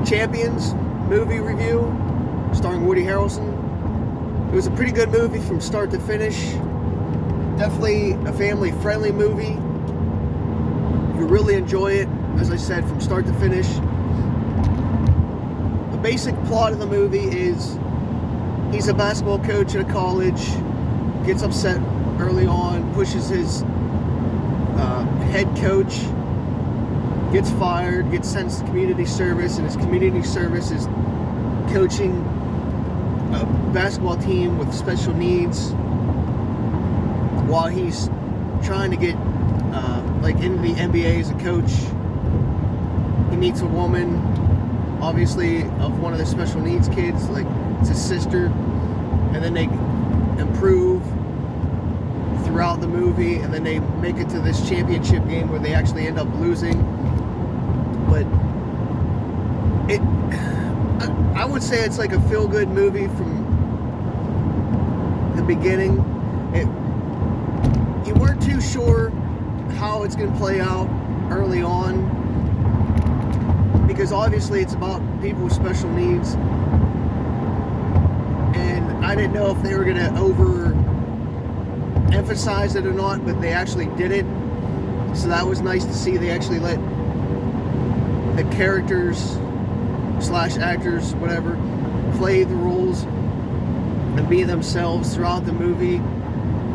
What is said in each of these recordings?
Champions movie review starring Woody Harrelson. It was a pretty good movie from start to finish. Definitely a family-friendly movie. You really enjoy it, as I said, from start to finish. The basic plot of the movie is he's a basketball coach at a college, gets upset early on, pushes his head coach, gets fired, gets sent to community service, and his community service is coaching a basketball team with special needs while he's trying to get into the NBA as a coach. He meets a woman, obviously of one of the special needs kids, like it's his sister, and then they improve throughout the movie, and then they make it to this championship game where they actually end up losing. But I would say it's like a feel-good movie from the beginning. You weren't too sure how it's going to play out early on, because obviously it's about people with special needs, and I didn't know if they were going to over-emphasize it or not, but they actually did it, so that was nice to see. They actually let the characters / actors, whatever, play the roles and be themselves throughout the movie.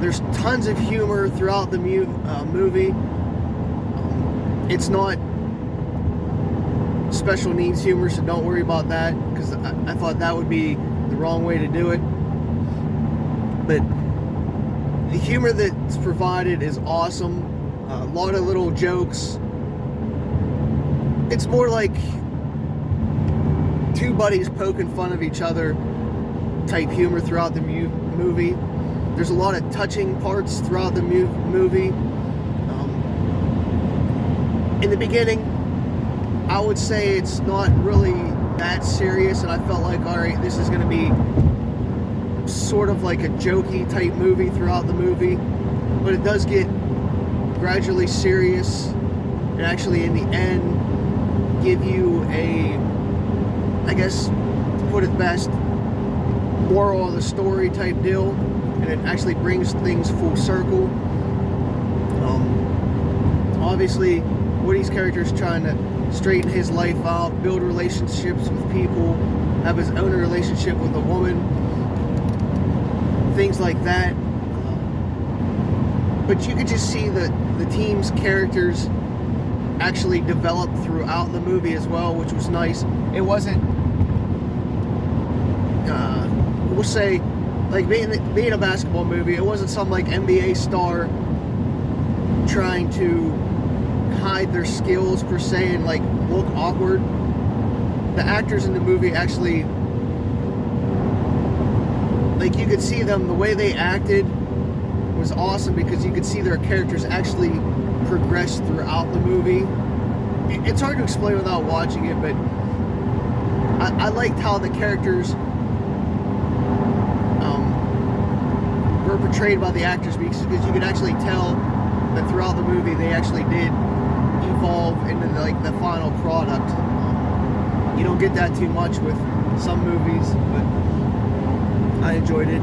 There's tons of humor throughout the movie. It's not special needs humor, so don't worry about that, because I thought that would be the wrong way to do it. But the humor that's provided is awesome. A lot of little jokes. It's more like two buddies poking fun of each other type humor throughout the movie. There's a lot of touching parts throughout the movie. In the beginning, I would say it's not really that serious, and I felt like, alright, this is going to be sort of like a jokey type movie throughout the movie, but it does get gradually serious, and actually in the end give you a, I guess, to put it best, moral of the story type deal, and it actually brings things full circle. Obviously, Woody's character is trying to straighten his life out, build relationships with people, have his own relationship with a woman, things like that. But you could just see the team's characters actually develop throughout the movie as well, which was nice. It wasn't, we'll say, like being a basketball movie, it wasn't some like NBA star trying to hide their skills per se and like look awkward. The actors in the movie actually, like, you could see them, the way they acted was awesome, because you could see their characters actually progress throughout the movie. It's hard to explain without watching it, but I liked how the characters were portrayed by the actors, because you could actually tell that throughout the movie they actually did evolve into like the final product. You don't get that too much with some movies, but I enjoyed it.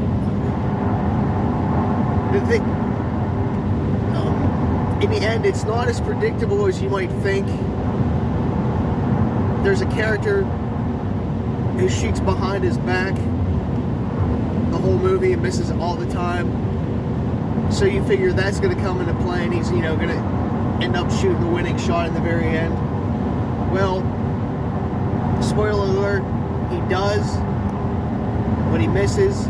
The thing, in the end, it's not as predictable as you might think. There's a character who shoots behind his back the whole movie and misses all the time. So you figure that's going to come into play, and he's, going to end up shooting the winning shot in the very end. Well, spoiler alert, he does, but he misses.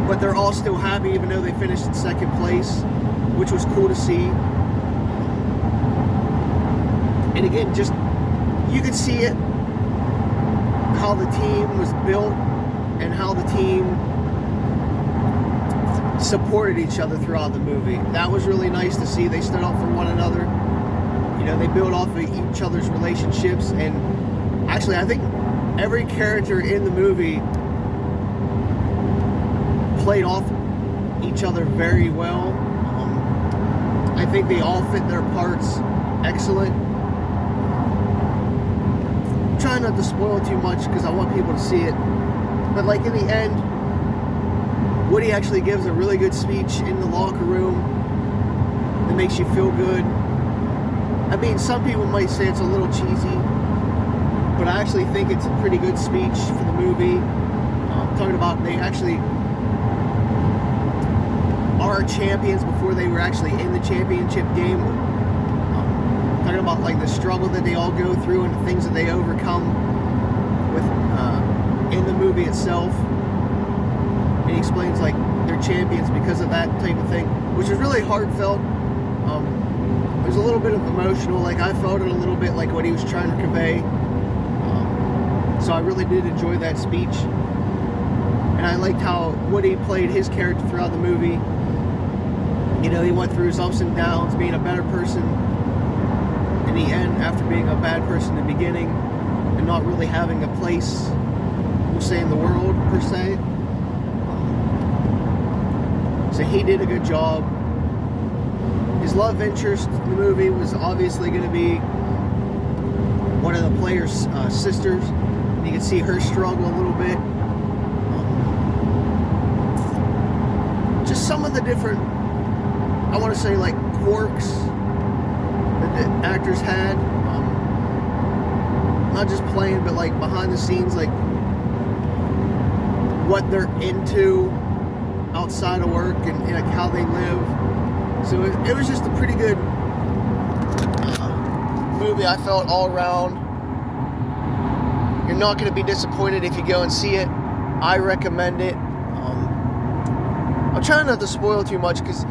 But they're all still happy, even though they finished in second place, which was cool to see. And again, just, you could see it, how the team was built and how the team supported each other throughout the movie. That was really nice to see. They stood up for one another. They built off of each other's relationships, and actually I think every character in the movie played off each other very well. I think they all fit their parts excellent. trying not to spoil too much because I want people to see it. But like in the end, Woody actually gives a really good speech in the locker room that makes you feel good. I mean, some people might say it's a little cheesy, but I actually think it's a pretty good speech for the movie. Talking about they actually are champions before they were actually in the championship game. Talking about like the struggle that they all go through and the things that they overcome with in the movie itself. And he explains like they're champions because of that type of thing, which is really heartfelt. There's a little bit of emotional, like I felt it a little bit like what he was trying to convey. So I really did enjoy that speech. And I liked how Woody played his character throughout the movie. You know, he went through his ups and downs, being a better person in the end after being a bad person in the beginning and not really having a place, we'll say, in the world, per se. So he did a good job. His love interest in the movie was obviously going to be one of the players' sisters. You can see her struggle a little bit. Just some of the different, I want to say, like quirks that the actors had. Not just playing, but like behind the scenes, like what they're into outside of work and like how they live. So it was just a pretty good movie, I felt, all around. You're not going to be disappointed if you go and see it. I recommend it. I'm trying not to spoil too much because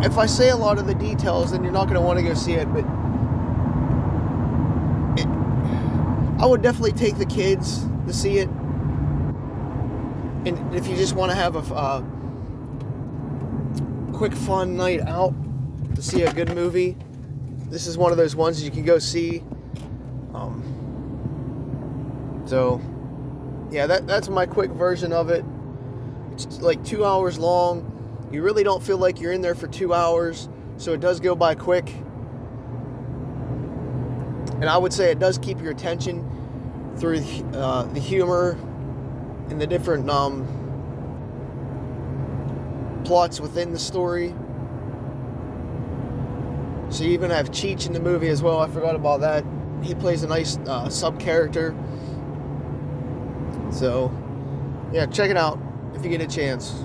if I say a lot of the details, then you're not going to want to go see it. But I would definitely take the kids to see it. And if you just want to have a quick, fun night out to see a good movie, this is one of those ones that you can go see. So, yeah, that's my quick version of it. It's like 2 hours long. You really don't feel like you're in there for 2 hours, so it does go by quick. And I would say it does keep your attention through the humor and the different plots within the story. So you even have Cheech in the movie as well. I forgot about that. He plays a nice sub-character. So, yeah, check it out if you get a chance.